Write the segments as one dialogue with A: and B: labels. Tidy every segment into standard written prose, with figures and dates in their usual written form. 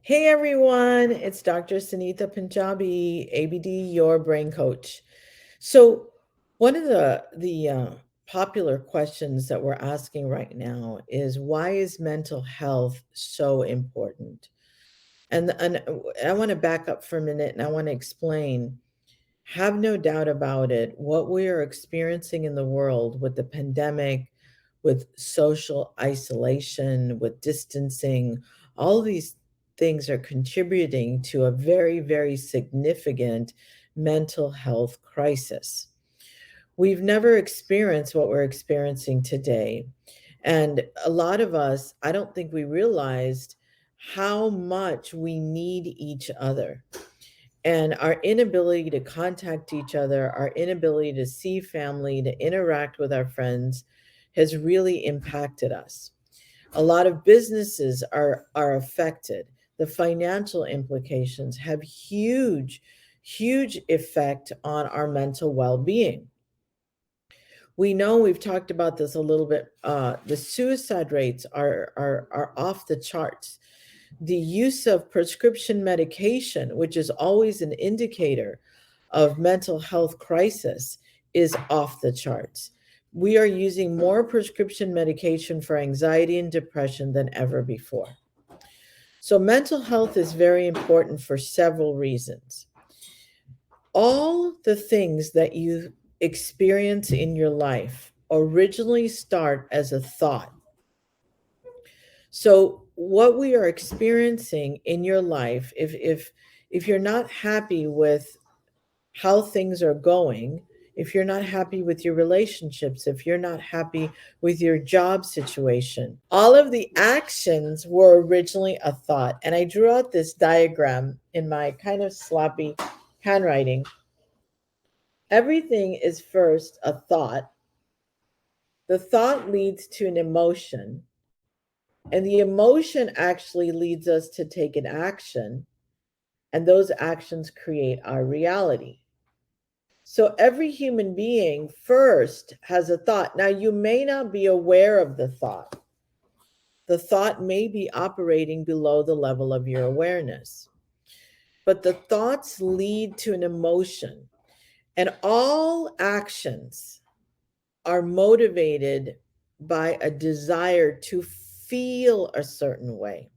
A: Hey everyone, it's Dr. Sunita Punjabi, ABD, your brain coach. So, one of the popular questions that we're asking right now is why is mental health so important? And I want to back up for a minute and I want to explain. Have no doubt about it, what we are experiencing in the world with the pandemic, with social isolation, with distancing, all these things are contributing to a very, very significant mental health crisis. We've never experienced what we're experiencing today. And a lot of us, I don't think we realized how much we need each other, and our inability to contact each other, our inability to see family, to interact with our friends has really impacted us. A lot of businesses are affected. The financial implications have huge effect on our mental well-being. We know we've talked about this a little bit. The suicide rates are off the charts. The use of prescription medication, which is always an indicator of mental health crisis, is off the charts. We are using more prescription medication for anxiety and depression than ever before. So, mental health is very important for several reasons. All the things that you experience in your life originally start as a thought. So what we are experiencing in your life, if you're not happy with how things are going, if you're not happy with your relationships, if you're not happy with your job situation, all of the actions were originally a thought. And I drew out this diagram in my kind of sloppy handwriting. Everything is first a thought. The thought leads to an emotion, and the emotion actually leads us to take an action, and those actions create our reality. So every human being first has a thought. Now, you may not be aware of the thought. The thought may be operating below the level of your awareness, but the thoughts lead to an emotion, and all actions are motivated by a desire to feel a certain way.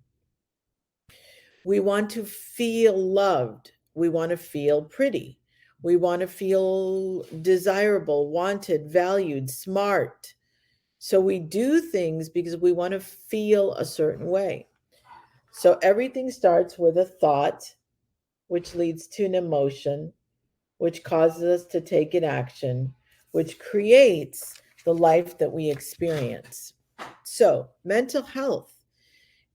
A: We want to feel loved. We want to feel pretty. We want to feel desirable, wanted, valued, smart. So we do things because we want to feel a certain way. So everything starts with a thought, which leads to an emotion, which causes us to take an action, which creates the life that we experience. So, mental health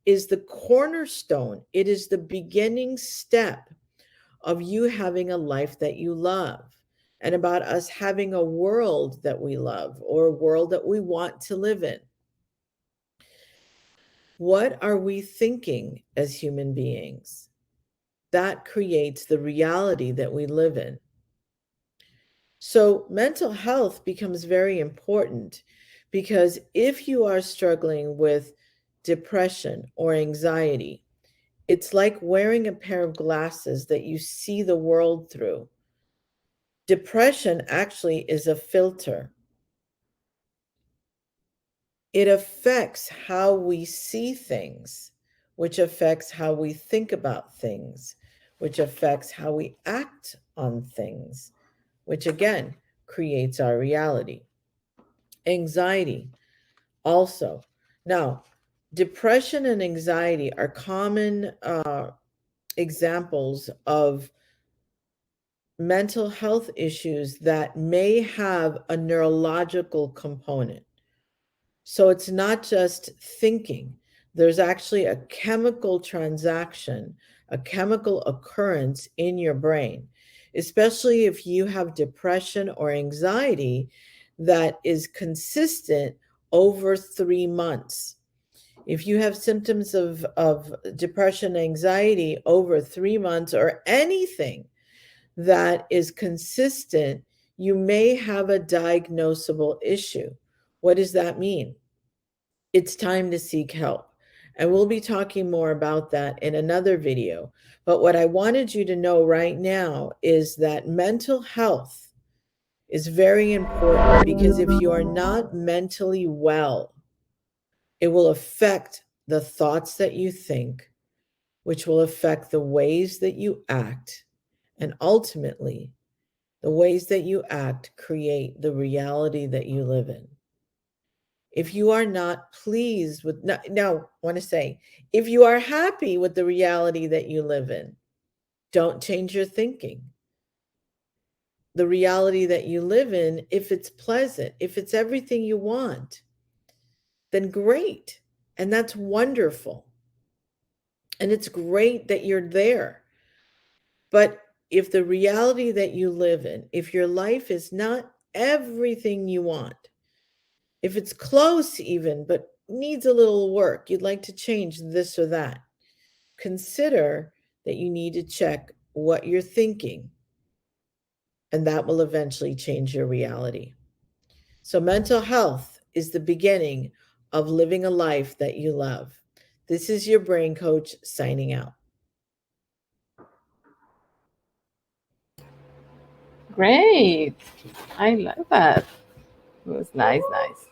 A: is the cornerstone, it is the beginning step of you having a life that you love, and about us having a world that we love or a world that we want to live in. What are we thinking as human beings? That creates the reality that we live in. So, mental health becomes very important because if you are struggling with depression or anxiety, it's like wearing a pair of glasses that you see the world through. Depression actually is a filter. It affects how we see things, which affects how we think about things, which affects how we act on things, which again creates our reality. Anxiety also. Now, depression and anxiety are common examples of mental health issues that may have a neurological component. So it's not just thinking, there's actually a chemical transaction, a chemical occurrence in your brain, especially if you have depression or anxiety that is consistent over 3 months. If you have symptoms of depression, anxiety over 3 months, or anything that is consistent, you may have a diagnosable issue. What does that mean? It's time to seek help. And we'll be talking more about that in another video. But what I wanted you to know right now is that mental health is very important, because if you are not mentally well, it will affect the thoughts that you think, which will affect the ways that you act. And ultimately, the ways that you act create the reality that you live in. If you are not pleased with, now, I want to say, if you are happy with the reality that you live in, don't change your thinking. The reality that you live in, if it's pleasant, if it's everything you want, then great. And that's wonderful. And it's great that you're there. But if the reality that you live in, if your life is not everything you want, if it's close even, but needs a little work, you'd like to change this or that, consider that you need to check what you're thinking, and that will eventually change your reality. So, mental health is the beginning of living a life that you love. This is your brain coach signing out.
B: Great. I love that. It was nice, nice.